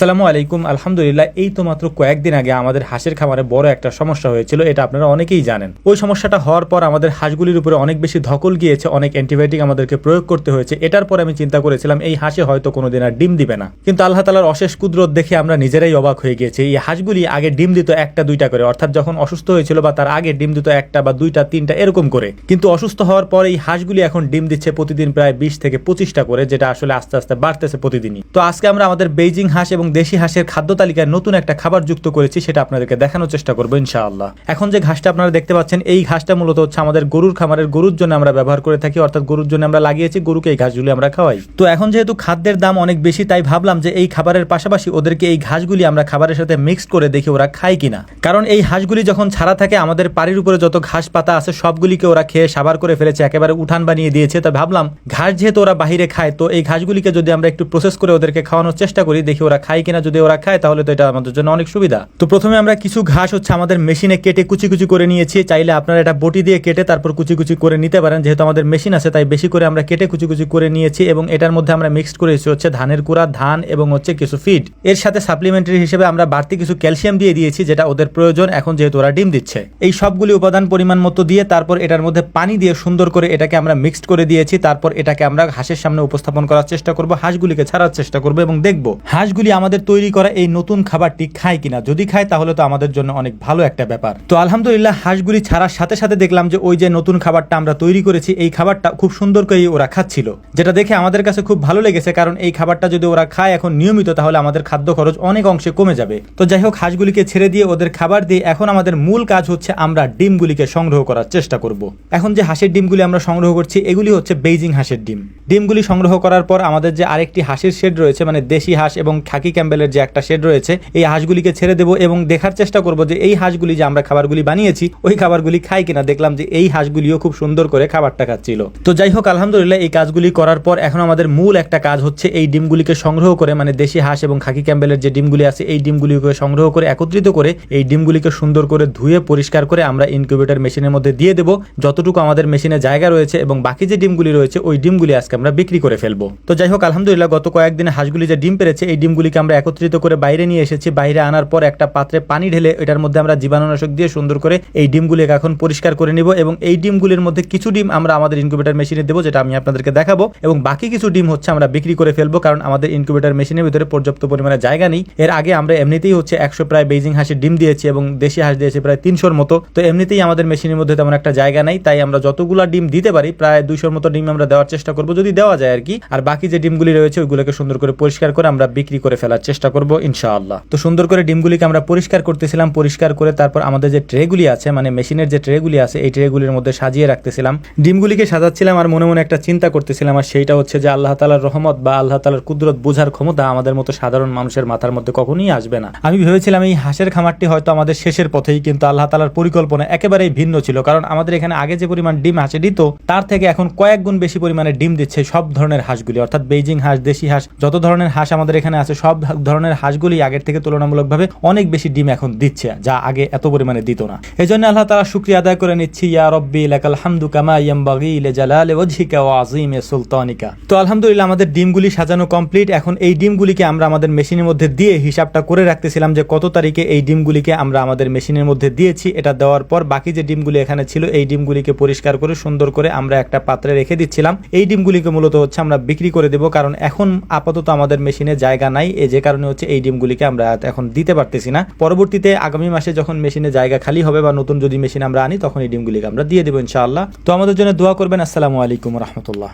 আসসালামু আলাইকুম। আলহামদুলিল্লাহ, এই তো মাত্র কয়েকদিন আগে আমাদের হাঁসের খামারে বড় একটা সমস্যা হয়েছিল, এটা আপনারা অনেকেই জানেন। ওই সমস্যাটা হওয়ার পর আমাদের হাঁসগুলির উপরে অনেক বেশি ধকল গিয়েছে, অনেক অ্যান্টিবায়োটিক আমাদেরকে প্রয়োগ করতে হয়েছে। এটার পর আমি চিন্তা করেছিলাম এই হাঁসে হয়তো কোনোদিন আর ডিম দিবে না, কিন্তু আল্লাহ তাআলার অশেষ কুদরত দেখে আমরা নিজেরাই অবাক হয়ে গিয়েছি। এই হাঁসগুলি আগে ডিম দিত একটা দুইটা করে, অর্থাৎ যখন অসুস্থ হয়েছিল বা তার আগে ডিম দিত একটা বা দুইটা তিনটা এরকম করে, কিন্তু অসুস্থ হওয়ার পর এই হাঁসগুলি এখন ডিম দিচ্ছে প্রতিদিন প্রায় 20 থেকে 25টা করে, যেটা আসলে আস্তে আস্তে বাড়তেছে প্রতিদিনই। তো আজকে আমরা আমাদের বেইজিং হাঁস এবং দেশি হাঁসের খাদ্য তালিকায় নতুন একটা খাবার যুক্ত করেছি, সেটা আপনাদেরকে দেখানোর চেষ্টা করবো ইনশাআল্লাহ। এখন যে ঘাসটা আপনারা দেখতে পাচ্ছেন, এই ঘাসটা মূলত হচ্ছে আমাদের গরুর খামারের গরুর জন্য আমরা ব্যবহার করে থাকি, অর্থাৎ গরুর জন্য আমরা লাগিয়েছি, গরুকে এই ঘাসগুলি আমরা খাওয়াই। তো এখন যেহেতু খাদ্যের দাম অনেক বেশি, তাই ভাবলাম যে এই খাবারের পাশাপাশি ওদেরকে এই ঘাসগুলি আমরা খাবারের সাথে মিক্সড করে দেখি ওরা খায় কিনা। কারণ এই হাঁসগুলি যখন ছাড়া থাকে, আমাদের পাড়ির উপরে যত ঘাস পাতা আছে সবগুলিকে ওরা খেয়ে সাবার করে ফেলেছে, একেবারে উঠান বানিয়ে দিয়েছে। তো ভাবলাম ঘাস যেহেতু ওরা বাহিরে খায়, তো এই ঘাসগুলিকে যদি আমরা একটু প্রসেস করে ওদেরকে খাওয়ানোর চেষ্টা করি, দেখি ওরা খায় কিনা। যদি ওরা খায় তাহলে তো এটা আমাদের জন্য অনেক সুবিধা। তো প্রথমে আমরা কিছু ঘাস হচ্ছে আমাদের মেশিনে কেটে কুচি কুচি করে নিয়েছি। চাইলে আপনারা এটা বটি দিয়ে কেটে তারপর কুচি কুচি করে নিতে পারেন, যেহেতু আমাদের মেশিন আছে তাই বেশি করে আমরা কেটে কুচি কুচি করে নিয়েছি। এবং এটার মধ্যে আমরা মিক্সড করেছি হচ্ছে ধানের কুড়া, ধান এবং হচ্ছে কিছু ফিড। এর সাথে সাপ্লিমেন্টারি হিসেবে আমরা বাড়তি কিছু ক্যালসিয়াম দিয়ে দিয়েছি, যেটা ওদের প্রয়োজন এখন যেহেতু ওরা ডিম দিচ্ছে। এই সবগুলি উপাদান পরিমাণ মতো দিয়ে তারপর এটার মধ্যে পানি দিয়ে সুন্দর করে এটাকে আমরা মিক্সড করে দিয়েছি। তারপর এটাকে আমরা হাঁসের সামনে উপস্থাপন করার চেষ্টা করব, হাঁসগুলিকে ছাড়ার চেষ্টা করব এবং দেখব হাঁসগুলি আমাদের তৈরি করা এই নতুন খাবারটি খায় কিনা। যদি খায় তাহলে তো আমাদের জন্য অনেক ভালো একটা ব্যাপার। তো আলহামদুলিল্লাহ, হাঁসগুলি ছাড়ার সাথে সাথে দেখলাম যে ওই যে নতুন খাবারটা আমরা তৈরি করেছি, এই খাবারটা খুব সুন্দর করে ওরা খাচ্ছিল, যেটা দেখে আমাদের কাছে খুব ভালো লেগেছে। কারণ এই খাবারটা যদি ওরা খায় এখন নিয়মিত, তাহলে আমাদের খাদ্য খরচ অনেক অংশে কমে যাবে। তো যাই হোক, হাঁসগুলিকে ছেড়ে দিয়ে ওদের খাবার দিয়ে এখন আমাদের মূল কাজ হচ্ছে আমরা ডিমগুলিকে সংগ্রহ করার চেষ্টা করব। এখন যে হাঁসের ডিমগুলি আমরা সংগ্রহ করছি, এগুলি হচ্ছে বেইজিং হাঁসের ডিম। ডিমগুলি সংগ্রহ করার পর আমাদের যে আরেকটি হাঁসের শেড রয়েছে, মানে দেশি হাঁস এবং খাকি ক্যাম্বেলের যে একটা শেড রয়েছে, এই হাঁসগুলিকে ছেড়ে দেবো এবং দেখার চেষ্টা করব যে এই হাঁসগুলি যে আমরা খাবারগুলি বানিয়েছি ওই খাবারগুলি খায় কিনা। দেখলাম যে এই হাঁসগুলিও খুব সুন্দর করে খাবারটা খাচ্ছিল। তো যাই হোক, আলহামদুলিল্লাহ, এই কাজগুলি করার পর এখন আমাদের মূল একটা কাজ হচ্ছে এই ডিমগুলিকে সংগ্রহ করে, মানে দেশি হাঁস এবং খাকি ক্যাম্বেলের যে ডিমগুলি আছে এই ডিমগুলিকে সংগ্রহ করে একত্রিত করে এই ডিমগুলিকে সুন্দর করে ধুয়ে পরিষ্কার করে আমরা ইনকিউবেটর মেশিনের মধ্যে দিয়ে দেবো, যতটুকু আমাদের মেশিনে জায়গা রয়েছে, এবং বাকি যে ডিমগুলি রয়েছে ওই ডিমগুলি আজকে আমরা বিক্রি করে ফেলবো। তো যাই হোক, আলহামদুলিল্লাহ, গত কয়েকদিনে হাঁসগুলি যে ডিম পেরেছে এই ডিমগুলিকে আমরা একত্রিত করে বাইরে নিয়ে এসেছি। বাইরে আনার পর একটা পাত্রে পানি ঢেলে এটার মধ্যে আমরা জীবাণুনাশক দিয়ে সুন্দর করে এই ডিমগুলিকে এখন পরিষ্কার করে নিব। এবং এই ডিমগুলির মধ্যে কিছু ডিম আমরা আমাদের ইনকিউবেটর মেশিনে দেবো, যেটা আমি আপনাদেরকে দেখাবো, এবং বাকি কিছু ডিম হচ্ছে আমরা বিক্রি করে ফেলবো, কারণ আমাদের ইনকিউবেটর মেশিনের ভিতরে পর্যাপ্ত পরিমাণে জায়গা নেই। এর আগে আমরা এমনিতেই হচ্ছে 100 প্রায় বেইজিং হাঁসের ডিম দিয়েছি এবং দেশি হাঁস দিয়েছি প্রায় 300-র মতো। তো এমনিতেই আমাদের মেশিনের মধ্যে তেমন একটা জায়গা নাই, তাই আমরা যতগুলা ডিম দিতে পারি প্রায় 200-র মতো ডিম আমরা দেওয়ার চেষ্টা করবো, যদি দেওয়া যায় আর কি। আর বাকি যে ডিমগুলি রয়েছে ওইগুলোকে সুন্দর করে পরিষ্কার করে আমরা বিক্রি করে ফেলার চেষ্টা করবো ইনশাআল্লাহ। তো সুন্দর করে ডিমগুলিকে আমরা পরিষ্কার করতেছিলাম, পরিষ্কার করে তারপর আমাদের যে ট্রেগুলি আছে, মানে মেশিনের যে ট্রেগুলি আছে, এই ট্রেগুলির মধ্যে সাজিয়ে রাখতেছিলাম, ডিমগুলিকে সাজাচ্ছিলাম। আর মনে মনে একটা চিন্তা করতেছিলাম, আর সেইটা হচ্ছে যে আল্লাহ তাআলার রহমত বা আল্লাহ তাআলার কুদরত বোঝার ক্ষমতা আমাদের মতো সাধারণ মানুষের মাথার মধ্যে কখনোই আসবে না। আমি ভেবেছিলাম এই হাঁসের খামারটি হয়তো আমাদের শেষের পথেই, কিন্তু আল্লাহ তাআলার পরিকল্পনা একেবারেই ভিন্ন ছিল। কারণ আমাদের এখানে আগে যে পরিমাণ ডিম হাঁসে দিত, তার থেকে এখন কয়েক গুণ বেশি পরিমাণে ডিম দিচ্ছে সব ধরনের হাঁসগুলি, অর্থাৎ বেইজিং হাঁস, দেশি হাঁস, যত ধরনের হাঁস আমাদের এখানে আছে সব ধরনের হাঁসগুলি আগের থেকে তুলনামূলকভাবে অনেক বেশি ডিম এখন দিচ্ছে, যা আগে এত পরিমাণে দিত না। এই জন্য আল্লাহ তাআলা শুকরিয়া আদায় করে নিচ্ছি। ইয়া রব্বি লাকাল হামদু কামা ইয়ানবাগি লিজালালি ওয়াজহিকা ওয়া আযীমি সুলতানিকা। তো আলহামদুলিল্লাহ, আমাদের ডিমগুলি সাজানো কমপ্লিট। এখন এই ডিমগুলিকে আমরা আমাদের মেশিনের মধ্যে দিয়ে হিসাবটা করে রাখতেছিলাম যে কত তারিখে এই ডিমগুলিকে আমরা আমাদের মেশিনের মধ্যে দিয়েছি। এটা দেওয়ার পর বাকি যে ডিমগুলি এখানে ছিল এই ডিমগুলিকে পরিষ্কার করে সুন্দর করে আমরা একটা পাত্রে রেখে দিচ্ছিলাম। এই ডিমগুলিকে মূলত হচ্ছে আমরা বিক্রি করে দেবো, কারণ এখন আপাতত আমাদের মেশিনে জায়গা নাই, যে কারণে হচ্ছে এই ডিমগুলিকে আমরা এখন দিতে পারতেছি না। পরবর্তীতে আগামী মাসে যখন মেশিনে জায়গা খালি হবে বা নতুন যদি মেশিন আমরা আনি, তখন এই ডিমগুলিকে আমরা দিয়ে দেবো ইনশাআল্লাহ। তো আমাদের জন্য দোয়া করবেন। আসসালামু আলাইকুম রাহমাতুল্লাহ।